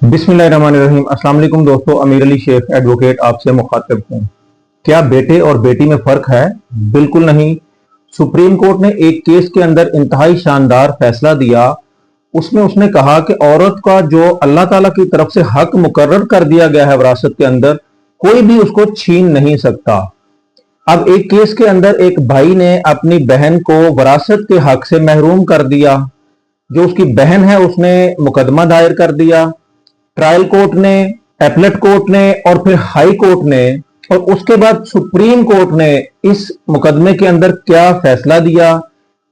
बिस्मिल्लाहिर्रहमानिर्रहीम। अस्सलाम वालेकुम दोस्तों, अमीर अली शेख एडवोकेट आपसे मुखातिब हूँ। क्या बेटे और बेटी में फर्क है? बिल्कुल नहीं। सुप्रीम कोर्ट ने एक केस के अंदर इंतहाई शानदार फैसला दिया। उसमें उसने कहा कि औरत का जो अल्लाह ताला की तरफ से हक मुकर्रर कर दिया गया है विरासत के अंदर, कोई भी उसको छीन नहीं सकता। अब एक केस के अंदर एक भाई ने अपनी बहन को विरासत के हक से महरूम कर दिया। जो उसकी बहन है उसने मुकदमा दायर कर दिया। ट्रायल कोर्ट ने, एपलेट कोर्ट ने और फिर हाई कोर्ट ने और उसके बाद सुप्रीम कोर्ट ने इस मुकदमे के अंदर क्या फैसला दिया,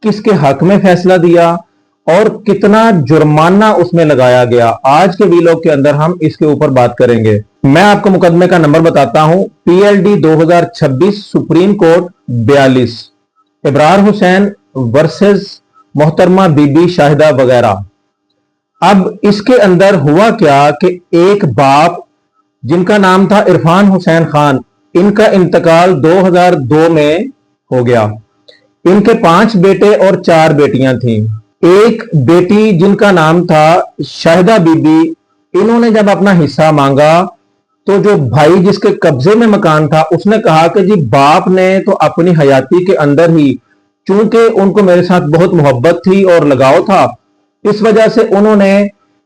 किसके हक में फैसला दिया और कितना जुर्माना उसमें लगाया गया, आज के वीलॉग के अंदर हम इसके ऊपर बात करेंगे। मैं आपको मुकदमे का नंबर बताता हूं। PLD 2026 supreme court 42, Ibrar Hussain versus मोहतरमा बीबी शाहिदा वगैरह। अब इसके अंदर हुआ क्या कि एक बाप जिनका नाम था इरफान हुसैन खान, इनका इंतकाल 2002 में हो गया। इनके 5 बेटे और 4 बेटियां थीं। एक बेटी जिनका नाम था शाहिदा बीबी, इन्होंने जब अपना हिस्सा मांगा तो जो भाई जिसके कब्जे में मकान था उसने कहा कि जी बाप ने तो अपनी हयाती के अंदर ही, चूंकि उनको मेरे साथ बहुत मोहब्बत थी और लगाव था, इस वजह से उन्होंने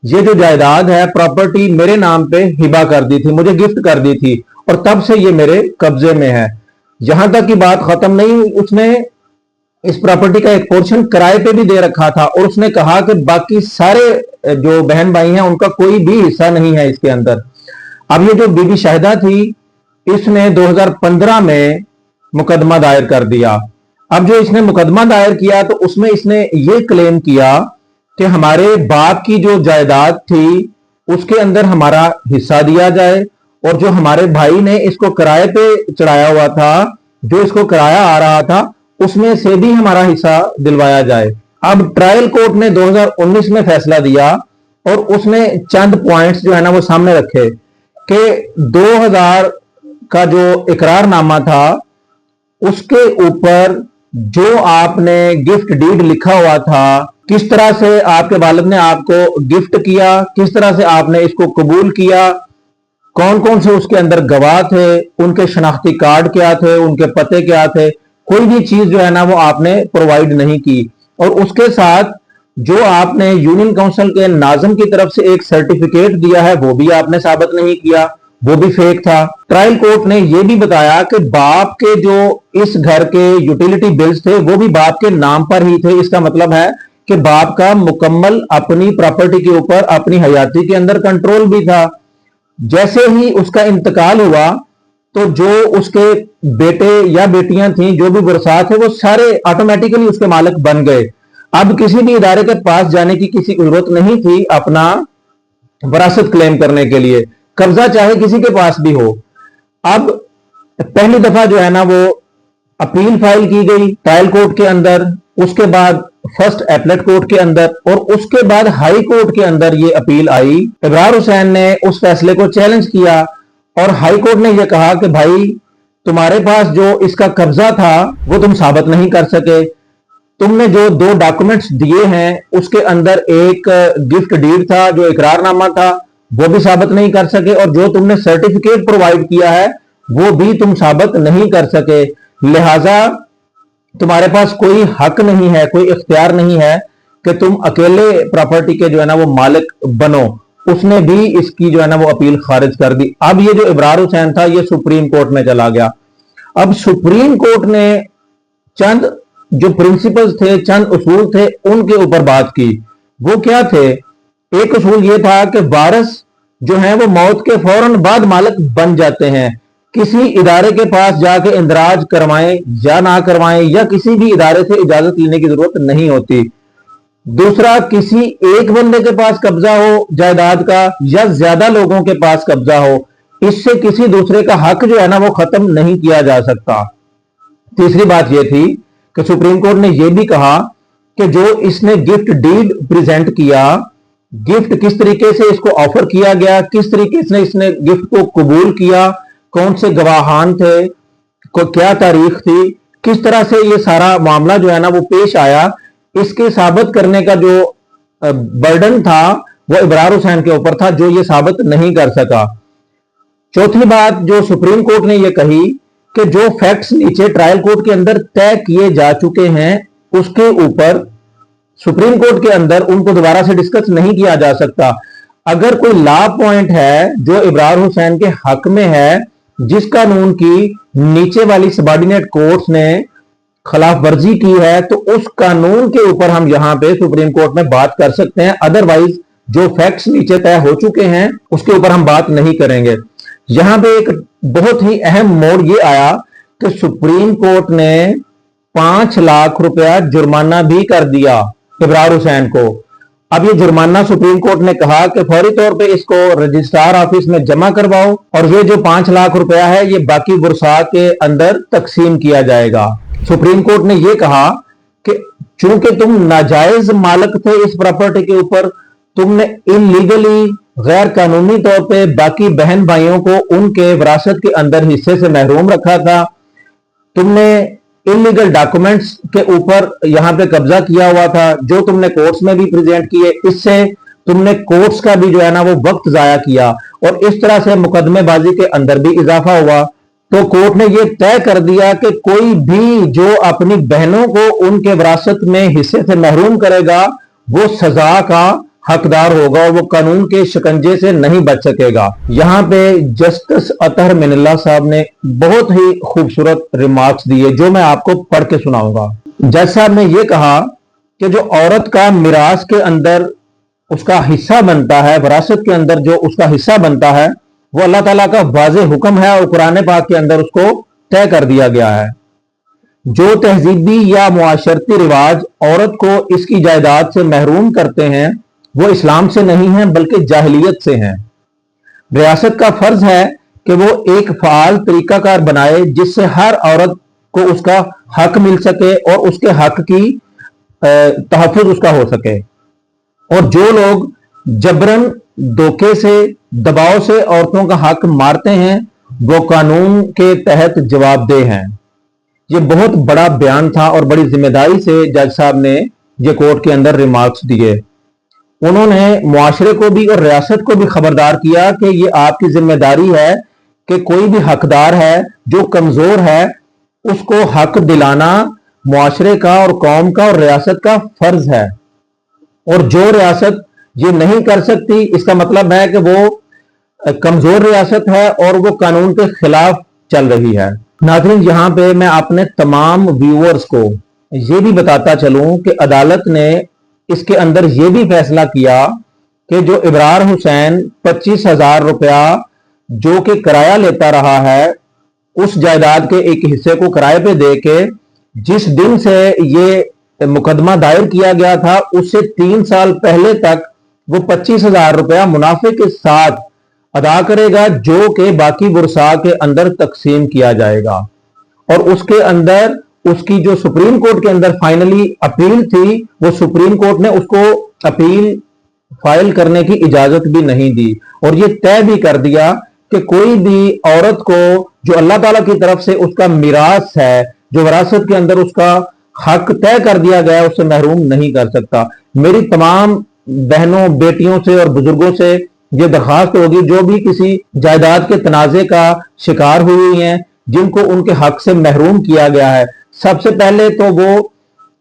ये जो जायदाद है, प्रॉपर्टी मेरे नाम पे हिबा कर दी थी, मुझे गिफ्ट कर दी थी और तब से ये मेरे कब्जे में है। यहां तक की बात खत्म नहीं हुई, उसने इस प्रॉपर्टी का एक पोर्शन किराए पे भी दे रखा था और उसने कहा कि बाकी सारे जो बहन भाई हैं उनका कोई भी हिस्सा नहीं है इसके अंदर। अब ये जो बीबी शाहिदा थी, इसने 2015 में मुकदमा दायर कर दिया। अब जो इसने मुकदमा दायर किया तो उसमें इसने ये क्लेम किया कि हमारे बाप की जो जायदाद थी उसके अंदर हमारा हिस्सा दिया जाए और जो हमारे भाई ने इसको किराए पे चढ़ाया हुआ था, जो इसको किराया आ रहा था, उसमें से भी हमारा हिस्सा दिलवाया जाए। अब ट्रायल कोर्ट ने 2019 में फैसला दिया और उसने चंद पॉइंट्स जो है ना वो सामने रखे कि 2000 का जो इकरारनामा था उसके ऊपर जो आपने गिफ्ट डीड लिखा हुआ था, किस तरह से आपके वालिद ने आपको गिफ्ट किया, किस तरह से आपने इसको कबूल किया, कौन कौन से उसके अंदर गवाह थे, उनके शनाख्ती कार्ड क्या थे, उनके पते क्या थे, कोई भी चीज जो है ना वो आपने प्रोवाइड नहीं की। और उसके साथ जो आपने यूनियन काउंसिल के नाज़िम की तरफ से एक सर्टिफिकेट दिया है वो भी आपने साबित नहीं किया, वो भी फेक था। ट्रायल कोर्ट ने यह भी बताया कि बाप के जो इस घर के यूटिलिटी बिल्स थे वो भी बाप के नाम पर ही थे। इसका मतलब है कि बाप का मुकम्मल अपनी प्रॉपर्टी के ऊपर अपनी हयाती के अंदर कंट्रोल भी था। जैसे ही उसका इंतकाल हुआ तो जो उसके बेटे या बेटियां थीं, जो भी वरसात है, वो सारे ऑटोमेटिकली उसके मालिक बन गए। अब किसी भी इदारे के पास जाने की किसी जरूरत नहीं थी अपना वरासत क्लेम करने के लिए, कब्जा चाहे किसी के पास भी हो। अब पहली दफा जो है ना वो अपील फाइल की गई ट्रायल कोर्ट के अंदर, उसके बाद फर्स्ट एपलेट कोर्ट के अंदर और उसके बाद हाई कोर्ट के अंदर ये अपील आई। इब्रार हुसैन ने उस फैसले को चैलेंज किया और हाई कोर्ट ने यह कहा कि भाई तुम्हारे पास जो इसका कब्जा था वो तुम साबित नहीं कर सके। तुमने जो 2 डॉक्यूमेंट्स दिए हैं उसके अंदर एक गिफ्ट डीड था, जो इकरारनामा था, वो भी साबित नहीं कर सके और जो तुमने सर्टिफिकेट प्रोवाइड किया है वो भी तुम साबित नहीं कर सके। लिहाजा तुम्हारे पास कोई हक नहीं है, कोई इख्तियार नहीं है कि तुम अकेले प्रॉपर्टी के जो है ना वो मालिक बनो। उसने भी इसकी जो है ना वो अपील खारिज कर दी। अब ये जो इब्रार हुसैन था ये सुप्रीम कोर्ट में चला गया। अब सुप्रीम कोर्ट ने चंद जो प्रिंसिपल्स थे, चंद उसूल थे, उनके ऊपर बात की। वो क्या थे? एक उसूल ये था कि वारिस जो है वो मौत के फौरन बाद मालिक बन जाते हैं। किसी इदारे के पास जाके इंदराज करवाएं या ना करवाएं या किसी भी इदारे से इजाजत लेने की जरूरत नहीं होती। दूसरा, किसी एक बंदे के पास कब्जा हो जायदाद का या ज्यादा लोगों के पास कब्जा हो, इससे किसी दूसरे का हक जो है ना वो खत्म नहीं किया जा सकता। तीसरी बात यह थी कि सुप्रीम कोर्ट ने यह भी कहा कि जो इसने गिफ्ट डीड प्रेजेंट किया, गिफ्ट किस तरीके से इसको ऑफर किया गया, किस तरीके से इसने गिफ्ट को कबूल किया, कौन से गवाहान थे, क्या तारीख थी, किस तरह से ये सारा मामला जो है ना वो पेश आया, इसके साबित करने का जो बर्डन था वो इब्रार हुसैन के ऊपर था, जो ये साबित नहीं कर सका। चौथी बात जो सुप्रीम कोर्ट ने ये कही कि जो फैक्ट्स नीचे ट्रायल कोर्ट के अंदर तय किए जा चुके हैं उसके ऊपर सुप्रीम कोर्ट के अंदर उनको दोबारा से डिस्कस नहीं किया जा सकता। अगर कोई लॉ पॉइंट है जो इब्रार हुसैन के हक में है, जिस कानून की नीचे वाली सबॉर्डिनेट कोर्ट्स ने खिलाफ वर्जी की है, तो उस कानून के ऊपर हम यहां पे सुप्रीम कोर्ट में बात कर सकते हैं। अदरवाइज जो फैक्ट्स नीचे तय हो चुके हैं उसके ऊपर हम बात नहीं करेंगे। यहां पे एक बहुत ही अहम मोड़ ये आया कि सुप्रीम कोर्ट ने 5 लाख रुपया जुर्माना भी कर दिया इब्रार हुसैन को। अब ये जुर्माना सुप्रीम कोर्ट ने कहा कि फौरी तौर पे इसको रजिस्ट्रार ऑफिस में जमा करवाओ और ये जो 5 लाख रुपया है ये बाकी बुरसा के अंदर तकसीम किया जाएगा। सुप्रीम कोर्ट ने ये कहा कि चूंकि तुम नाजायज मालिक थे इस प्रॉपर्टी के ऊपर, तुमने इलीगली गैर कानूनी तौर पे बाकी बहन भाइयों को उनके विरासत के अंदर हिस्से से महरूम रखा था, तुमने इलीगल डॉक्यूमेंट्स के ऊपर यहां पे कब्जा किया हुआ था जो तुमने कोर्ट्स में भी प्रेजेंट किए, इससे तुमने कोर्ट्स का भी जो है ना वो वक्त जाया किया और इस तरह से मुकदमेबाजी के अंदर भी इजाफा हुआ। तो कोर्ट ने यह तय कर दिया कि कोई भी जो अपनी बहनों को उनके विरासत में हिस्से से महरूम करेगा वो सजा का हकदार होगा और वो कानून के शिकंजे से नहीं बच सकेगा। यहां पे जस्टिस अतहर मिनल्ला साहब ने बहुत ही खूबसूरत रिमार्क्स दिए जो मैं आपको पढ़ के सुनाऊंगा। जज साहब ने यह कहा कि जो औरत का मिरास के अंदर उसका हिस्सा बनता है, विरासत के अंदर जो उसका हिस्सा बनता है, वो अल्लाह ताला का वाज़ेह हुक्म है और कुरान पाक के अंदर उसको तय कर दिया गया है। जो तहजीबी या मुआशरती रिवाज औरत को इसकी जायदाद से महरूम करते हैं वो इस्लाम से नहीं है बल्कि जाहिलियत से हैं। रियासत का फर्ज है कि वो एक फाल तरीकाकार बनाए जिससे हर औरत को उसका हक मिल सके और उसके हक की तहफ़्फ़ुज़ उसका हो सके। और जो लोग जबरन, धोखे से, दबाव से औरतों का हक मारते हैं वो कानून के तहत जवाबदेह हैं। ये बहुत बड़ा बयान था और बड़ी जिम्मेदारी से जज साहब ने ये कोर्ट के अंदर रिमार्क्स दिए। उन्होंने मुआशरे को भी और रियासत को भी खबरदार किया कि ये आपकी जिम्मेदारी है कि कोई भी हकदार है जो कमजोर है उसको हक दिलाना मुआशरे का और कौम का और रियासत का फर्ज है। और जो रियासत ये नहीं कर सकती इसका मतलब है कि वो कमजोर रियासत है और वो कानून के खिलाफ चल रही है। नाज़रीन, यहां पे मैं अपने तमाम व्यूअर्स को ये भी बताता चलूं कि अदालत ने इसके अंदर यह भी फैसला किया कि जो इब्रार हुसैन 25,000 रुपया जो कि किराया लेता रहा है उस जायदाद के एक हिस्से को किराए पे दे के जिस दिन से ये मुकदमा दायर किया गया था उससे 3 साल पहले तक वो 25,000 रुपया मुनाफे के साथ अदा करेगा जो कि बाकी बुरसा के अंदर तकसीम किया जाएगा। और उसके अंदर उसकी जो सुप्रीम कोर्ट के अंदर फाइनली अपील थी वो सुप्रीम कोर्ट ने उसको अपील फाइल करने की इजाजत भी नहीं दी और ये तय भी कर दिया कि कोई भी औरत को जो अल्लाह ताला की तरफ से उसका मिरास है, जो विरासत के अंदर उसका हक तय कर दिया गया है, उससे महरूम नहीं कर सकता। मेरी तमाम बहनों, बेटियों से और बुजुर्गों से ये दरखास्त होगी जो भी किसी जायदाद के तनाजे का शिकार हुई हैं, जिनको उनके हक से महरूम किया गया है, सबसे पहले तो वो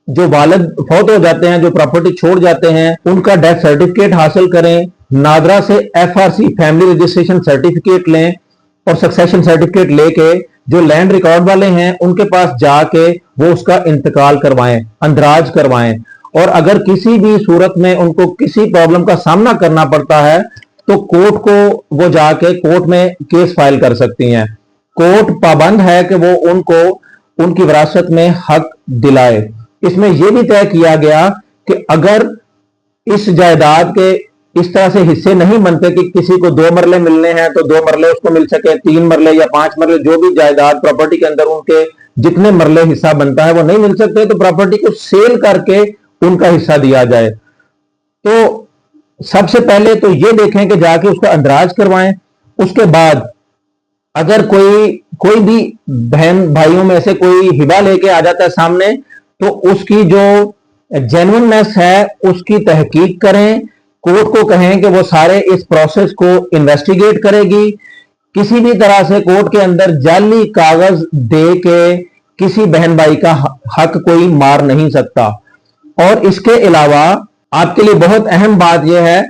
जो वालिद फौत हो जाते हैं, जो प्रॉपर्टी छोड़ जाते हैं, उनका डेथ सर्टिफिकेट हासिल करें, नादरा से एफआरसी फैमिली रजिस्ट्रेशन सर्टिफिकेट लें और सक्सेशन सर्टिफिकेट लेके जो लैंड रिकॉर्ड वाले हैं उनके पास जाके वो उसका इंतकाल करवाएं, अंदराज करवाएं। और अगर किसी भी सूरत में उनको किसी प्रॉब्लम का सामना करना पड़ता है तो कोर्ट को वो जाके कोर्ट में केस फाइल कर सकती हैं। कोर्ट पाबंद है कि वो उनको उनकी विरासत में हक दिलाए। इसमें यह भी तय किया गया कि अगर इस जायदाद के इस तरह से हिस्से नहीं बनते कि किसी को 2 मरले मिलने हैं तो 2 मरले उसको मिल सके, 3 मरले या 5 मरले, जो भी जायदाद प्रॉपर्टी के अंदर उनके जितने मरले हिस्सा बनता है वो नहीं मिल सकते तो प्रॉपर्टी को सेल करके उनका हिस्सा दिया जाए। तो सबसे पहले तो ये देखें कि जाके उसका अंदराज करवाएं। उसके बाद अगर कोई भी बहन भाइयों में से कोई हिबा लेके आ जाता है सामने तो उसकी जो जेन्युइननेस है उसकी तहकीक करें, कोर्ट को कहें कि वो सारे इस प्रोसेस को इन्वेस्टिगेट करेगी। किसी भी तरह से कोर्ट के अंदर जाली कागज दे के किसी बहन भाई का हक कोई मार नहीं सकता। और इसके अलावा आपके लिए बहुत अहम बात यह है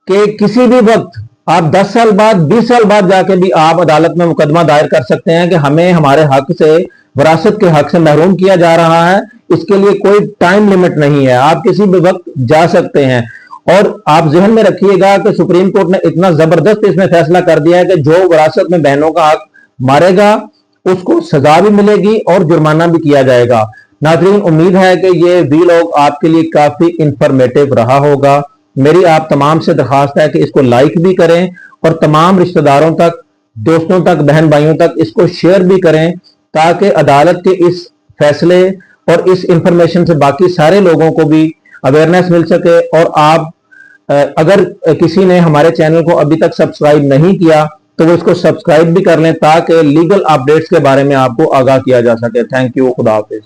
कि किसी भी वक्त आप 10 साल बाद 20 साल बाद जाके भी आप अदालत में मुकदमा दायर कर सकते हैं कि हमें हमारे हक से, विरासत के हक से महरूम किया जा रहा है। इसके लिए कोई टाइम लिमिट नहीं है, आप किसी भी वक्त जा सकते हैं। और आप ज़हन में रखिएगा कि सुप्रीम कोर्ट ने इतना जबरदस्त इसमें फैसला कर दिया है कि जो विरासत में बहनों का हक मारेगा उसको सजा भी मिलेगी और जुर्माना भी किया जाएगा। नाज़रीन, उम्मीद है कि ये वीलॉग आपके लिए काफी इंफॉर्मेटिव रहा होगा। मेरी आप तमाम से दरखास्त है कि इसको लाइक भी करें और तमाम रिश्तेदारों तक, दोस्तों तक, बहन भाइयों तक इसको शेयर भी करें, ताकि अदालत के इस फैसले और इस इंफॉर्मेशन से बाकी सारे लोगों को भी अवेयरनेस मिल सके। और आप अगर किसी ने हमारे चैनल को अभी तक सब्सक्राइब नहीं किया तो वो इसको सब्सक्राइब भी कर लें, ताकि लीगल अपडेट्स के बारे में आपको आगाह किया जा सके। Thank you. खुदा हाफिज।